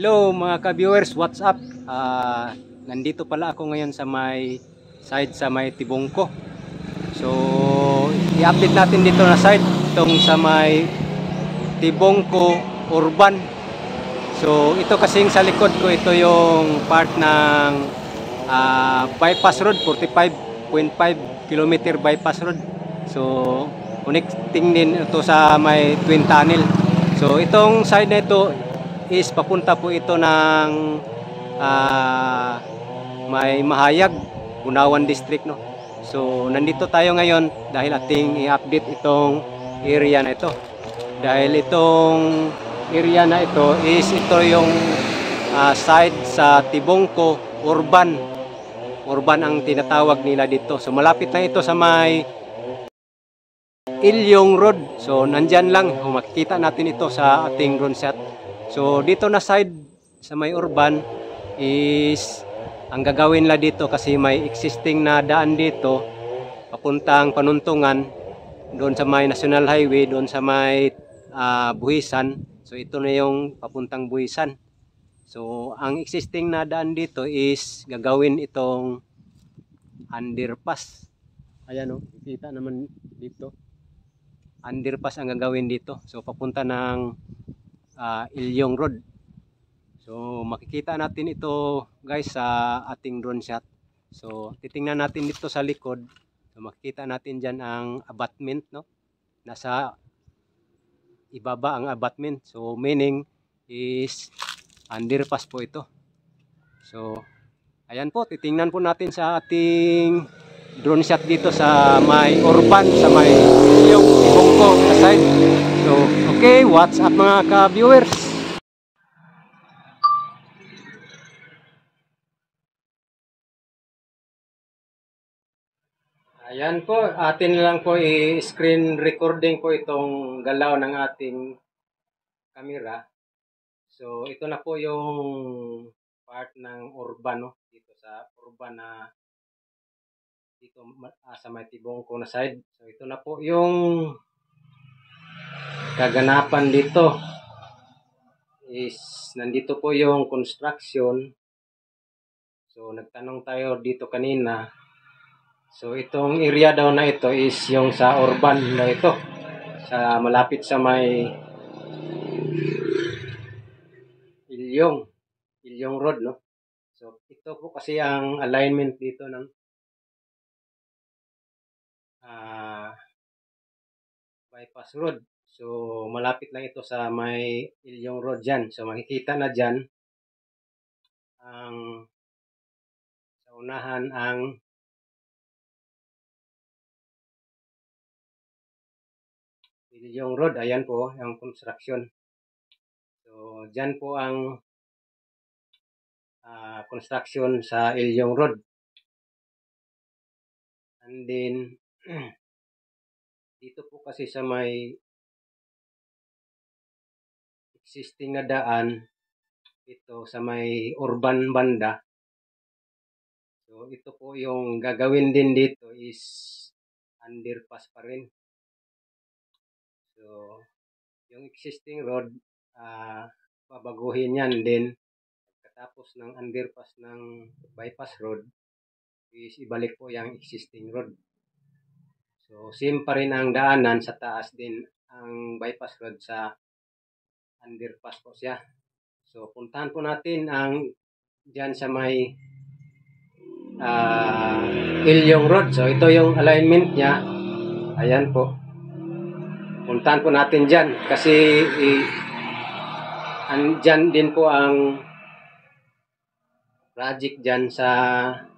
Hello mga ka-viewers, what's up? Nandito pala ako ngayon sa may side sa may Tibongko. So, i-update natin dito na side itong sa may Tibongko Urban. So, ito kasing sa likod ko, ito yung part ng bypass road, 45.5 kilometer bypass road. So, connecting din ito sa may twin tunnel. So, itong side na ito is papunta po ito ng may Mahayag, Bunawan District, no. So nandito tayo ngayon dahil ating i-update itong area na ito. Dahil itong area na ito is ito yung side sa Tibongko Urban. Urban ang tinatawag nila dito. So malapit na ito sa may Ilyong Road. So nandyan lang, makikita natin ito sa ating drone shot. So dito na side sa may Urban is ang gagawin la dito kasi may existing na daan dito papuntang Panuntungan doon sa may National Highway, doon sa may Buhisan. So ito na yung papuntang Buhisan. So ang existing na daan dito is gagawin itong underpass. Ayan o, kita naman dito. Underpass ang gagawin dito. So papunta ng Ilyong Road. So makikita natin ito guys sa ating drone shot. So titingnan natin dito sa likod. So makikita natin dyan ang abutment, no? Nasa ibaba ang abutment. So meaning is underpass po ito. So ayan po, titingnan po natin sa ating drone shot dito sa may Urban, sa may Ilyong Tibongko na side. So okay, what's up mga ka-viewers? Ayan po, atin lang po i-screen recording po itong galaw ng ating camera. So ito na po yung part ng Urban, no? Dito sa Urban na dito sa may Tibongko na side. So ito na po yung kaganapan dito. Is nandito po yung construction. So nagtanong tayo dito kanina. So itong area daw na ito is yung sa Urban na ito. Sa malapit sa may Ilyong Road, no. So ito po kasi ang alignment dito ng bypass road. So malapit lang ito sa may Ilyong Road dyan. So makikita na dyan ang sa unahan ang Ilyong Road. Ayan po ang construction. So dyan po ang construction sa Ilyong Road. And then dito po kasi sa may existing na daan ito sa may Urban banda. So ito po yung gagawin din dito is underpass pa rin. So yung existing road babaguhin yan din. Pagkatapos ng underpass ng bypass road is ibalik po yung existing road. So same pa rin ang daanan, sa taas din ang bypass road, sa underpass po siya. So puntahan po natin ang dyan sa may Ilyong Road. So ito yung alignment niya. Ayan po. Puntahan po natin dyan kasi dyan din po ang project dyan sa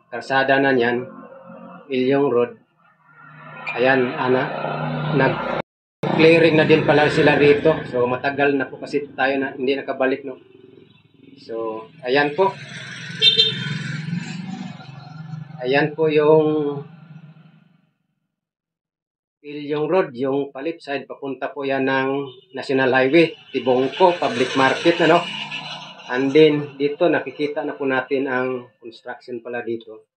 karsada na yan, Ilyong Road. Ayan, nag-clearing na din pala sila rito. So matagal na po kasi tayo na hindi nakabalik, no. So ayan po. Ayan po yung Ilyong Road, yung palip side, papunta po yan ng National Highway, Tibongko Public Market, ano. And then dito nakikita na po natin ang construction pala dito.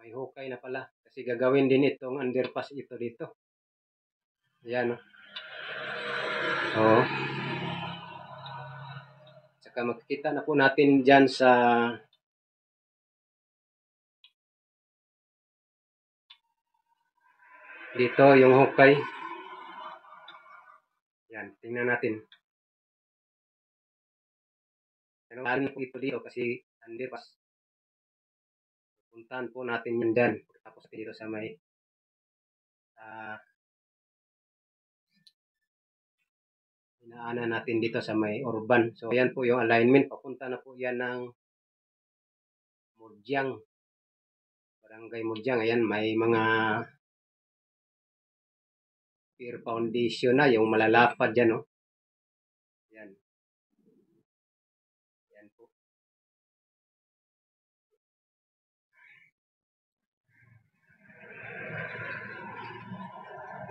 may hukay na pala. Kasi gagawin din itong underpass ito dito. Ayan, no? Oo. Saka makikita na po natin dyan sa dito yung hukay. Yan, tingnan natin. Ano po ito dito kasi underpass. Puntahan po natin yan dyan. Tapos dito sa may inaanan natin dito sa may urban. So, ayan po yung alignment. Papunta na po yan ng Mudyang. Barangay Mudyang. Ayan, may mga pier foundation na. Yung malalapad dyan, no? Ayan. Ayan po.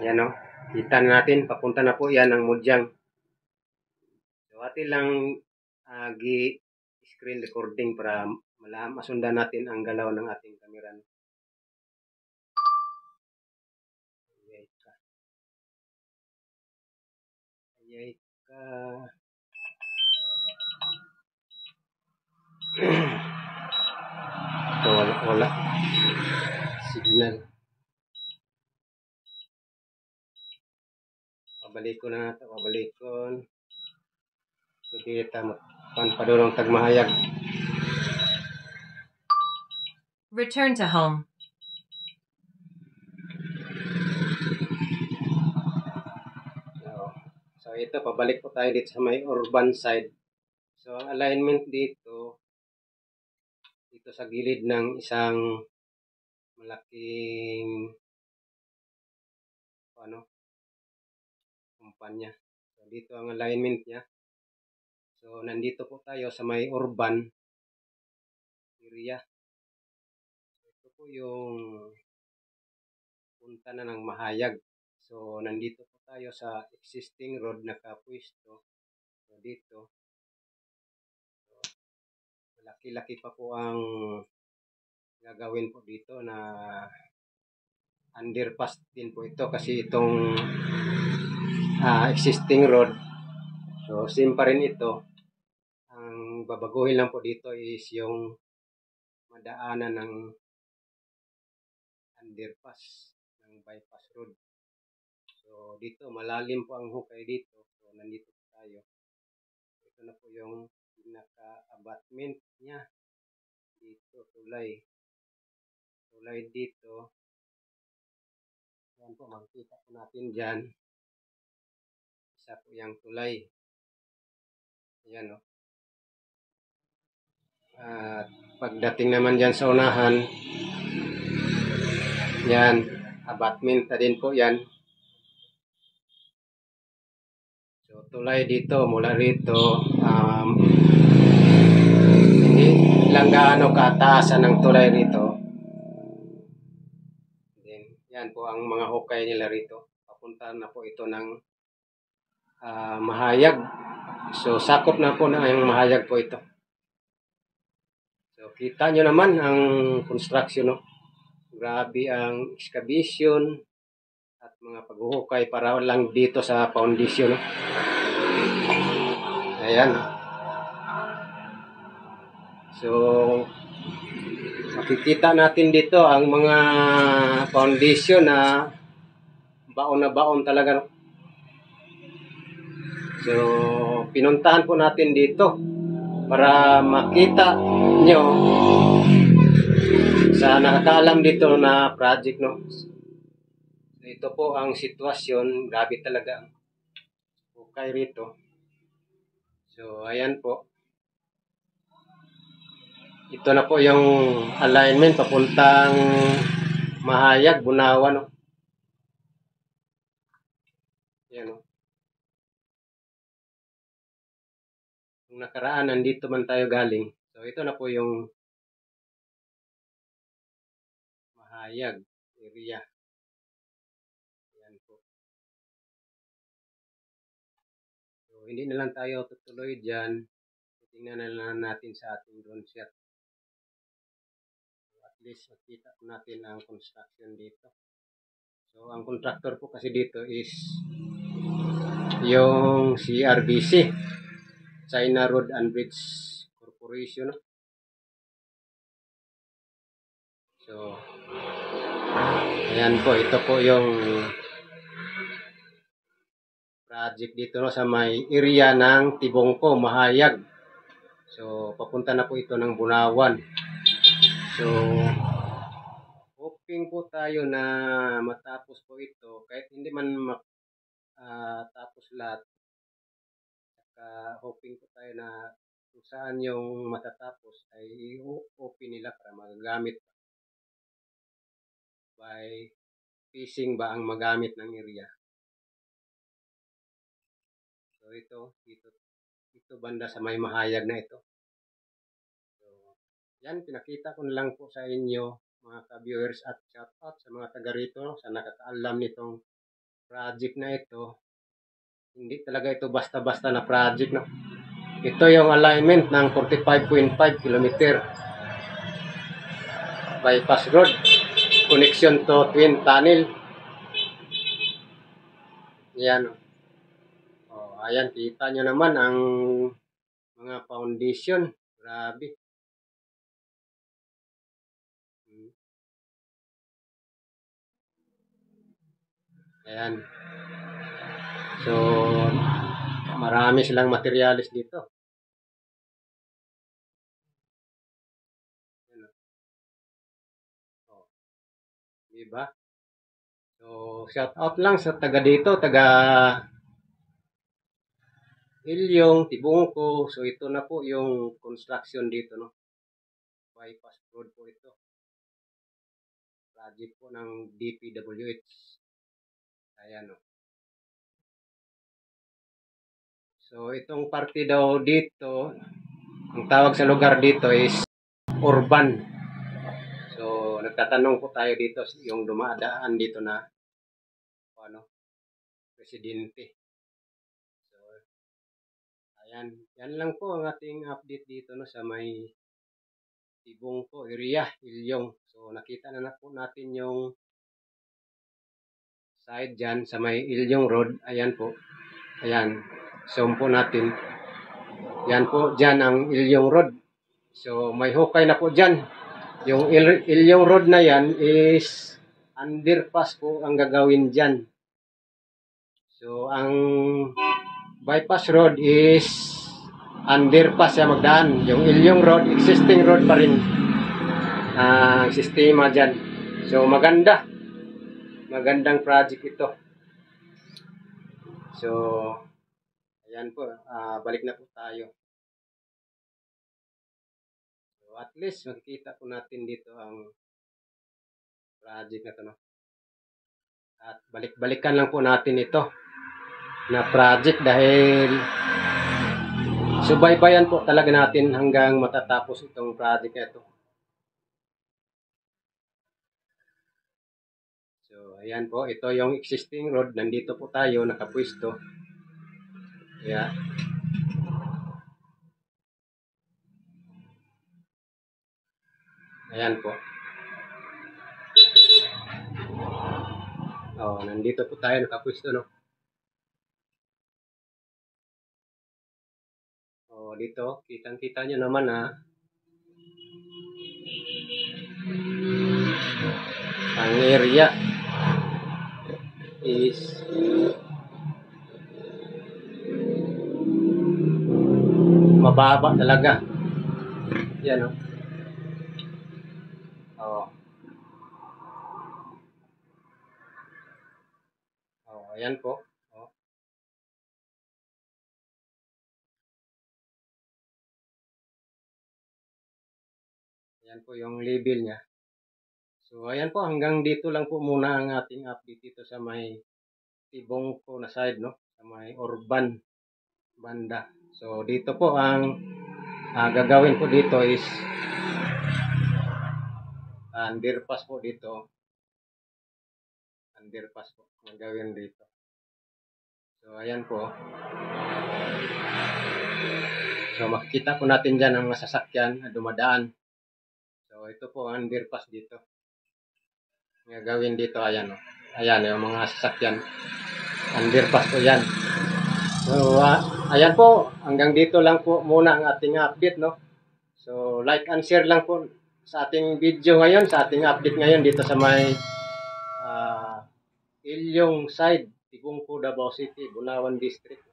Ayan, no? Kita na natin. Papunta na po yan ng Mudyang. So, atin lang screen recording para masundan natin ang galaw ng ating camera. Ayay ka. Ito, wala. Signal. Pabalikon na natin. Pabalikon. Hindi tama. Panpadulong tagmahayag. Return to home. So ito, pabalik po tayo dito sa may urban side. So ang alignment dito sa gilid ng isang malaking kumpanya. So dito ang alignment niya. So nandito po tayo sa may urban area. Ito po yung punta na ng Mahayag. So nandito po tayo sa existing road na kapwisto. So dito malaki-laki pa po ang gagawin po dito na underpass din po ito kasi itong existing road. So same pa rin ito. Ang babaguhin lang po dito is yung madaanan ng underpass ng bypass road. So dito malalim po ang hukay dito. So nandito po tayo. Ito na po yung pinaka-abutment niya. Dito tulay. Tulay dito. Yan po, makikita po natin dyan. Isa po yung tulay. Ayan, no? At pagdating naman dyan sa unahan, yan, abutment na din po yan. So, tulay dito, mula rito, hindi lang gaano kataasan ng tulay rito. Then, yan po ang mga hukay nila rito. Papunta na po ito ng Mahayag. So, sakop na po na yung Mahayag po ito. So, kita nyo naman ang construction, no? Grabe ang excavation at mga paghuhukay para lang dito sa foundation, no? Ayan. So, makikita natin dito ang mga foundation na baon talaga, no? So, pinuntahan po natin dito para makita nyo sa nakakaalam dito na project, no? So, ito po ang sitwasyon. Grabe talaga ang hukay rito. So, ayan po. Ito na po yung alignment papuntang Mahayag, Bunawan, no? Ayan, no? Yung nakaraan, nandito man tayo galing. So, ito na po yung Mahayag area. Ayan po. So, hindi na lang tayo tutuloy dyan. Tingnan na lang natin sa ating drone shot. least makita po natin ang construction dito. So, ang contractor po kasi dito is yung CRBC, China Road and Bridge Corporation. So, ayan po, ito po yung project dito no, sa may area ng Tibongko, Mahayag. So, papunta na po ito ng Bunawan. So, hoping po tayo na matapos po ito kahit hindi man tapos lahat. Hoping po tayo na kung saan yung matatapos ay i-open nila para magagamit by fishing ba ang magamit ng area. So ito banda sa may Mahayag na ito. So, yan, pinakita ko na lang po sa inyo mga ka-viewers at shout out sa mga taga rito sa nakakaalam nitong project na ito. Hindi talaga ito basta-basta na project, no. Ito yung alignment ng 45.5 km bypass road connection to Twin Tunnel. Yan. Oh, ayan, kita nyo naman ang mga foundation. Grabe. Ayan. So, marami silang materialis dito. Ayan. Oh, diba? So, shout out lang sa taga dito, taga Ilyong, Tibungko. So, ito na po yung construction dito, no? Bypass road po ito. Project po ng DPWH. Ayan, no? So, itong parte daw dito, ang tawag sa lugar dito is urban. So, nagtatanong po tayo dito, yung dumadaan dito na presidente. So, ayan. Yan lang po ang ating update dito no, sa may Tibongko area, Ilyong. So, nakita na po natin yung side dyan sa may Ilyong Road. Ayan po. Ayan. Zoom po natin. Yan po, dyan ang Ilyong Road. So, may hukay na po dyan. Yung Ilyong Road na yan is underpass po ang gagawin dyan. So, ang bypass road is underpass siya magdaan. Yung Ilyong Road, existing road pa rin ang sistema dyan. So, maganda. Magandang project ito. So, ayan po. Balik na po tayo. So, at least, makikita po natin dito ang project na ito. No? At balik-balikan lang po natin ito na project dahil subaybayan po talaga natin hanggang matatapos itong project na ito. So, ayan po. Ito yung existing road. Nandito po tayo, nakapwesto. Yeah. Ayan po. Oh, nandito po tayo, nakapwesto, no? Oh, dito, kitang-kita nyo naman na ang area is mababa talaga. Yan, no? Oh. Oh, ayan po. Oh. Ayan po yung level niya. So, ayan po, hanggang dito lang po muna ang ating update dito sa may Tibongko na side, no? Sa may urban banda. So, dito po ang gagawin po dito is underpass po dito. Underpass po ang gagawin dito. So, ayan po. So, makikita po natin dyan ang masasakyan na dumadaan. So, So, ito po ang underpass dito. Ang gagawin dito, ayan o. Ayan, yung mga sasakyan. Underpass po yan. So, ayan po. Hanggang dito lang po muna ang ating update, no? So, like and share lang po sa ating video ngayon, sa ating update ngayon dito sa may Ilyong side, Tigungpo, Davao City, Bunawan District.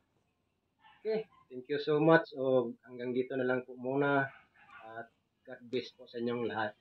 Okay, thank you so much. O hanggang dito na lang po muna. At God bless po sa inyong lahat.